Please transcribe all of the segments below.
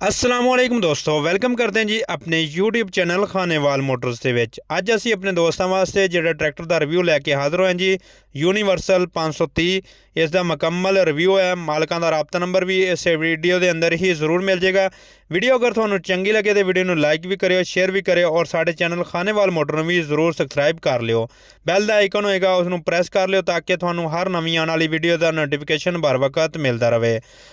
असलामुअलैकुम दोस्तों, वेलकम करते हैं जी अपने यूट्यूब चैनल खानेवाल मोटर्स ਦੇ ਵਿੱਚ। ਅੱਜ ਅਸੀਂ ਆਪਣੇ ਦੋਸਤਾਂ ਵਾਸਤੇ ਜਿਹੜਾ ਟਰੈਕਟਰ ਦਾ ਰਿਵਿਊ ਲੈ ਕੇ ਹਾਜ਼ਰ ਹੋਏ ਹਾਂ ਜੀ। ਯੂਨੀਵਰਸਲ 530 ਇਸ ਦਾ ਮੁਕੰਮਲ ਰਿਵਿਊ ਹੈ। ਮਾਲਕਾਂ ਦਾ ਰਾਬਤਾ ਨੰਬਰ ਵੀ ਇਸ ਵੀਡੀਓ ਦੇ ਅੰਦਰ ਹੀ ਜ਼ਰੂਰ ਮਿਲ ਜਾਏਗਾ। ਵੀਡੀਓ ਅਗਰ ਤੁਹਾਨੂੰ ਚੰਗੀ ਲੱਗੇ ਤਾਂ ਵੀਡੀਓ ਨੂੰ ਲਾਈਕ ਵੀ ਕਰਿਓ, ਸ਼ੇਅਰ ਵੀ ਕਰਿਓ ਔਰ ਸਾਡੇ ਚੈਨਲ ਖਾਨੇਵਾਲ ਮੋਟਰ ਨੂੰ ਵੀ ਜ਼ਰੂਰ ਸਬਸਕ੍ਰਾਈਬ ਕਰ ਲਿਓ। ਬੈਲ ਦਾ ਆਈਕਨ ਹੋਏਗਾ, ਉਸ ਨੂੰ ਪ੍ਰੈਸ ਕਰ ਲਿਓ ਤਾਂ ਕਿ ਤੁਹਾਨੂੰ ਹਰ ਨਵੀਂ ਆਉਣ ਵਾਲੀ ਵੀਡੀਓ ਦਾ ਨੋਟੀਫਿਕੇਸ਼ਨ बर वक्त मिलता रहे।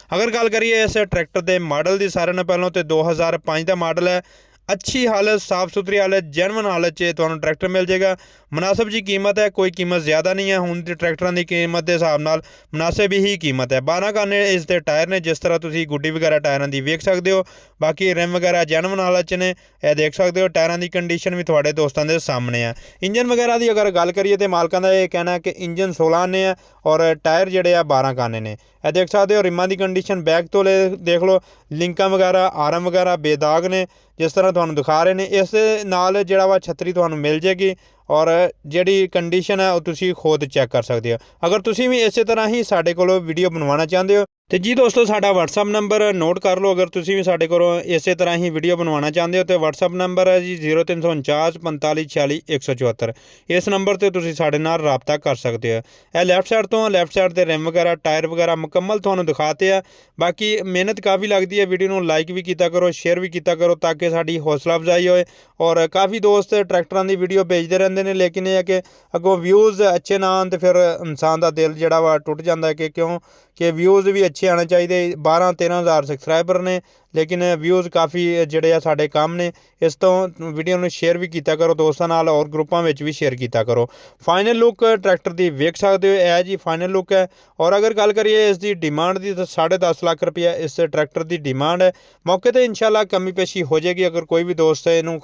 अगर गल करिए इस ट्रैक्टर के मॉडल की, सारे ने पहलों तो 2005 का मॉडल है। अच्छी हालत, साफ सुथरी हालत, जेनवन हालत तुहानू ट्रैक्टर मिल जाएगा। मुनासिब जी कीमत है, कोई कीमत ज़्यादा नहीं है। हुण ट्रैक्टरों की कीमत के हिसाब नाल मुनासिब ही कीमत है। 12 काने इसके टायर ने, जिस तरह तुसीं गुड्डी वगैरह टायरों की वेख सकते हो। बाकी रिम वगैरह जेनवन हालत च ने, यह देख सकते हो। टायरों की कंडीशन भी तुहाडे दोस्तों के सामने है। इंजन वगैरह की अगर गल करिए तो मालकां दा यह कहना है कि इंजन 16 आने है और टायर जिहड़े आ 12 काने ने। यह देख सकते हो। रिमां की कंडीशन बैक तो देख लो, लिंकां वगैरह, आरम वगैरह बेदाग ने, जिस तरह तुहानू दिखा रहे हैं। इस नाल जिहड़ा वा छतरी तुहानू मिल जाएगी और जिहड़ी कंडीशन है वो तुसीं खुद चैक कर सकते हो। अगर तुसीं भी इस तरह ही साडे कोलों वीडियो बनवाना चाहते हो तो जी दोस्तों, साडा WhatsApp नंबर नोट कर लो। अगर तुसीं भी साडे कोलों इस तरह ही वीडियो बनवाना चाहते हो तो WhatsApp नंबर है जी 0349 45 46 174। इस नंबर पर तुसीं साडे नाल राबता कर सकते हो। यह लैफ्ट साइड तो लैफ्ट साइड के रिम वगैरह, टायर वगैरह मुकम्मल तुहानू दिखाते हैं। बाकी मेहनत काफ़ी लगती है। वीडियो को लाइक भी किया करो, शेयर भी किया करो ताकि साडी हौसला अफजाई होए। और काफ़ी दोस्त ट्रैक्टरों की वीडियो भेजते रहते हैं, लेकिन यह है कि अगों व्यूज़ अच्छे ना आन तो फिर इंसान का दिल जिहड़ा वा टुट जाता है कि क्यों कि व्यूज़ भी अच्छे आने चाहिए। 12-13 हज़ार सबसक्राइबर ने, लेकिन व्यूज़ काफ़ी जिहड़े आ साडे कम ने। इस तो वीडियो में शेयर भी किया करो दोस्तों नाल और ग्रुपों में भी शेयर किया करो। फाइनल लुक ट्रैक्टर की वेख सकते हो, यह जी फाइनल लुक है। और अगर गल करिए इसकी डिमांड की तो 10.5 लाख रुपया इस ट्रैक्टर की डिमांड है। मौके पर इंशाल्लाह कमी पेशी हो जाएगी। अगर कोई भी दोस्त इनू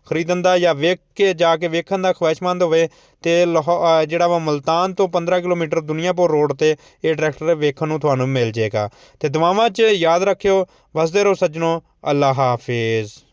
खरीदन का या वेख के जाके वेखन का ख्वाहिशमंद होवे तो जिहड़ा वा मुल्तान तो 15 किलोमीटर दुनियापुर रोड पर यह ट्रैक्टर वेखन नूं तुहानूं मिल जाएगा। तो दुआवां च याद रखियो। वसदे रहो सज्जनों। अल्लाह हाफिज़।